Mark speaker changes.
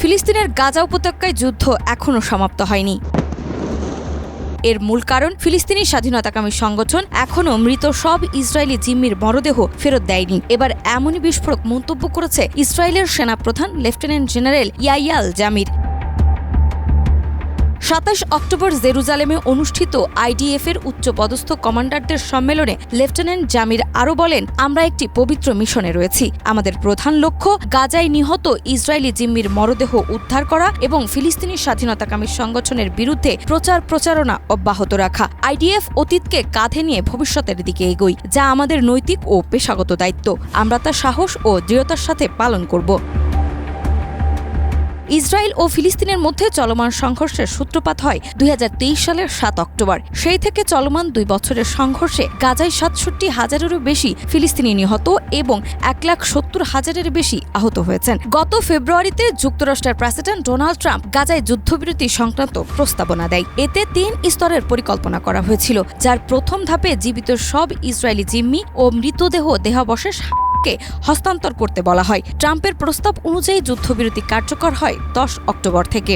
Speaker 1: ফিলিস্তিনের গাজা উপত্যকায় যুদ্ধ এখনও সমাপ্ত হয়নি। এর মূল কারণ, ফিলিস্তিনি স্বাধীনতাকামী সংগঠন এখনও মৃত সব ইসরায়েলি জিম্মির মরদেহ ফেরত দেয়নি। এবার এমনই বিস্ফোরক মন্তব্য করেছে ইসরায়েলের সেনাপ্রধান লেফটেন্যান্ট জেনারেল ইয়াইয়াল জামির। ২৭ অক্টোবর জেরুজালেমে অনুষ্ঠিত আইডিএফ-এর উচ্চপদস্থ কমান্ডারদের সম্মেলনে লেফটেন্যান্ট জামির আরও বলেন, আমরা একটি পবিত্র মিশনে রয়েছি। আমাদের প্রধান লক্ষ্য গাজায় নিহত ইসরায়েলি জিম্মির মরদেহ উদ্ধার করা এবং ফিলিস্তিনি স্বাধীনতাকামী সংগঠনের বিরুদ্ধে প্রচারণা অব্যাহত রাখা। আইডিএফ অতীতকে কাঁধে নিয়ে ভবিষ্যতের দিকে এগোই, যা আমাদের নৈতিক ও পেশাগত দায়িত্ব। আমরা তা সাহস ও দৃঢ়তার সাথে পালন করব। ইসরায়েল ও ফিলিস্তিনের মধ্যে চলমান সংঘর্ষের সূত্রপাত হয় ২০২৩ সালের ৭ অক্টোবর। সেই থেকে চলমান ২ বছরের সংঘর্ষে গাজায় ৬৭,০০০-এরও বেশি ফিলিস্তিনি নিহত এবং ১,৭০,০০০-এর বেশি আহত হয়েছেন। গত ফেব্রুয়ারিতে যুক্তরাষ্ট্রের প্রেসিডেন্ট ডোনাল্ড ট্রাম্প গাজায় যুদ্ধবিরতি সংক্রান্ত প্রস্তাবনা দেয়। এতে ৩ স্তরের পরিকল্পনা করা হয়েছিল, যার প্রথম ধাপে জীবিত সব ইসরায়েলি জিম্মি ও মৃতদেহ দেহাবশেষ হস্তান্তর করতে বলা হয়। ট্রাম্পের প্রস্তাব অনুযায়ী যুদ্ধবিরতি কার্যকর হয় ১০ অক্টোবর থেকে।